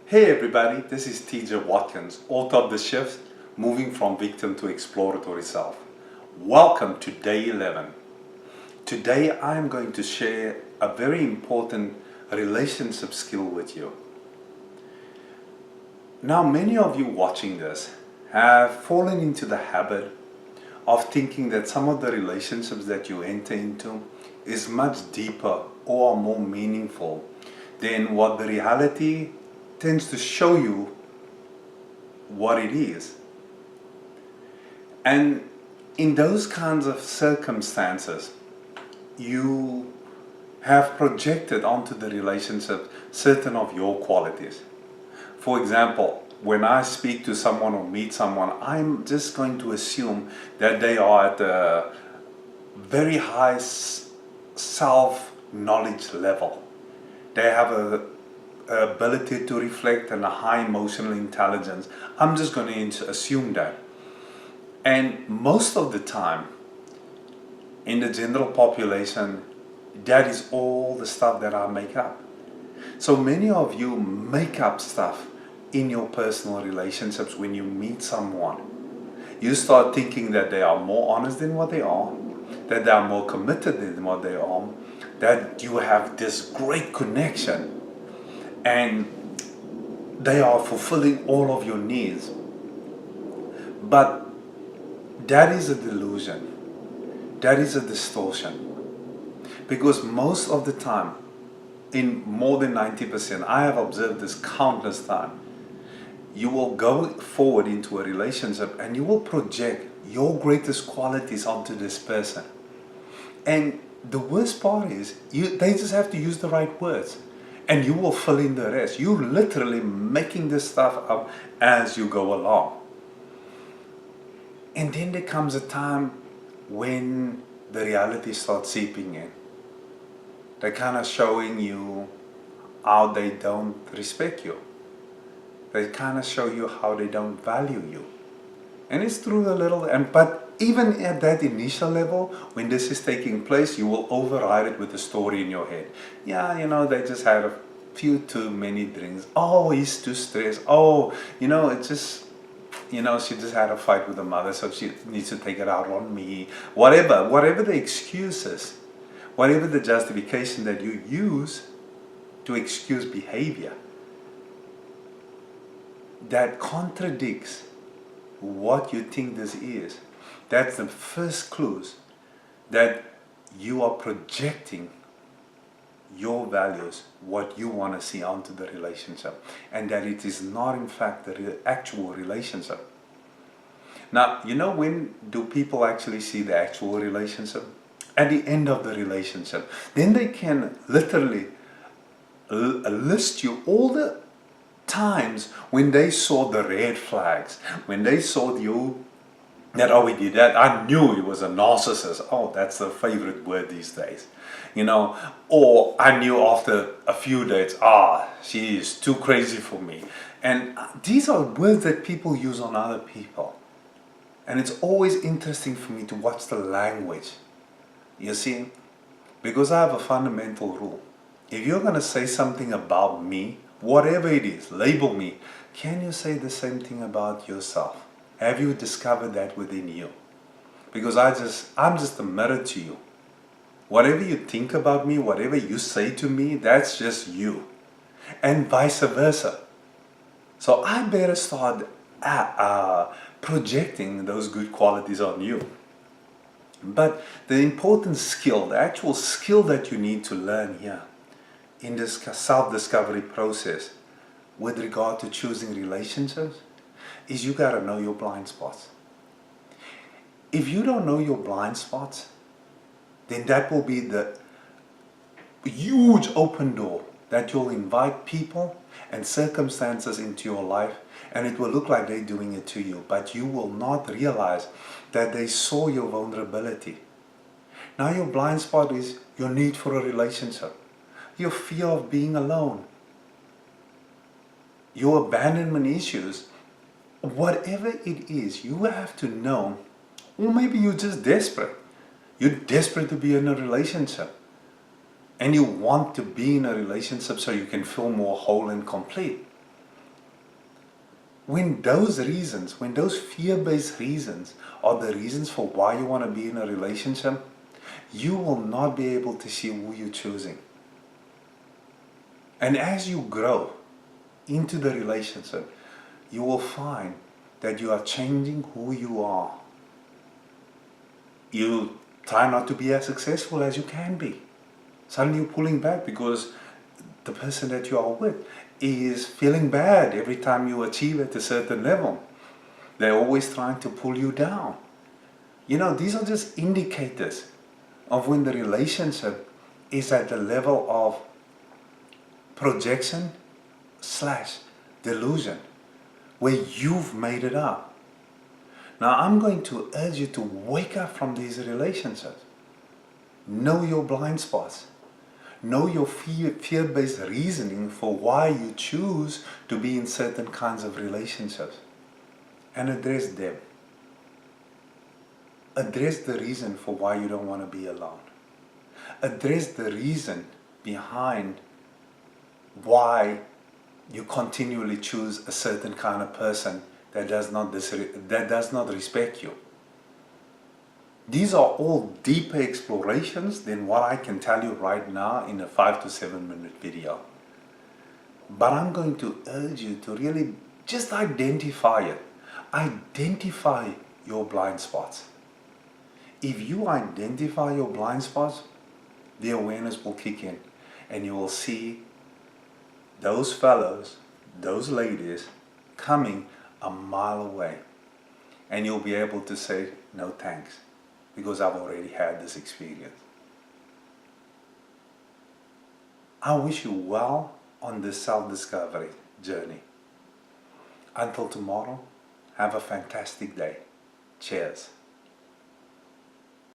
Hey everybody, this is TJ Watkins, author of The Shift, Moving from Victim to Exploratory Self. Welcome to day 11. Today I am going to share a very important relationship skill with you. Now many of you watching this have fallen into the habit of thinking that some of the relationships that you enter into is much deeper or more meaningful than what the reality tends to show you what it is. And in those kinds of circumstances, you have projected onto the relationship certain of your qualities. For example, when I speak to someone or meet someone, I'm just going to assume that they are at a very high self-knowledge level. They have a ability to reflect and a high emotional intelligence. I'm just going to assume that. And most of the time, in the general population, that is all the stuff that I make up. So many of you make up stuff in your personal relationships when you meet someone. You start thinking that they are more honest than what they are, that they are more committed than what they are, that you have this great connection, and they are fulfilling all of your needs. But that is a delusion. That is a distortion. Because most of the time, in more than 90%, I have observed this countless times, you will go forward into a relationship and you will project your greatest qualities onto this person. And the worst part is, they just have to use the right words. And you will fill in the rest. You're literally making this stuff up as you go along. And then there comes a time when the reality starts seeping in. They're kind of showing you how they don't respect you. They kind of show you how they don't value you. And it's through the little, but even at that initial level, when this is taking place, you will override it with a story in your head. Yeah, they just had a few too many drinks. Oh, he's too stressed. Oh, it's just, she just had a fight with the mother, so she needs to take it out on me. Whatever the excuses, whatever the justification that you use to excuse behavior, that contradicts what you think this is. That's the first clues that you are projecting your values, what you want to see onto the relationship, and that it is not in fact the actual relationship. Now, when do people actually see the actual relationship? At the end of the relationship. Then they can literally list you all the times when they saw the red flags, when they saw you that, oh, he did that, I knew he was a narcissist. Oh, that's the favorite word these days. Or I knew after a few dates, she is too crazy for me. And these are words that people use on other people. And it's always interesting for me to watch the language. You see, because I have a fundamental rule. If you're going to say something about me, whatever it is, label me, can you say the same thing about yourself? Have you discovered that within you? Because I'm just a mirror to you. Whatever you think about me, whatever you say to me, that's just you. And vice versa. So I better start projecting those good qualities on you. But the important skill, the actual skill that you need to learn here in this self-discovery process with regard to choosing relationships is you got to know your blind spots. If you don't know your blind spots, then that will be the huge open door that you'll invite people and circumstances into your life, and it will look like they're doing it to you, but you will not realize that they saw your vulnerability. Now your blind spot is your need for a relationship, your fear of being alone, your abandonment issues. Whatever it is, you have to know, or maybe you're just desperate. You're desperate to be in a relationship. And you want to be in a relationship so you can feel more whole and complete. When those reasons, when those fear-based reasons are the reasons for why you want to be in a relationship, you will not be able to see who you're choosing. And as you grow into the relationship, you will find that you are changing who you are. You try not to be as successful as you can be. Suddenly you're pulling back because the person that you are with is feeling bad every time you achieve at a certain level. They're always trying to pull you down. You know, these are just indicators of when the relationship is at the level of projection / delusion, where you've made it up. Now I'm going to urge you to wake up from these relationships. Know your blind spots. Know your fear-based reasoning for why you choose to be in certain kinds of relationships. And address them. Address the reason for why you don't want to be alone. Address the reason behind why you continually choose a certain kind of person that does not respect you. These are all deeper explorations than what I can tell you right now in a 5 to 7 minute video. But I'm going to urge you to really just identify it. Identify your blind spots. If you identify your blind spots, the awareness will kick in and you will see those fellows, those ladies coming a mile away. And you'll be able to say, no thanks, because I've already had this experience. I wish you well on this self-discovery journey. Until tomorrow, have a fantastic day. Cheers.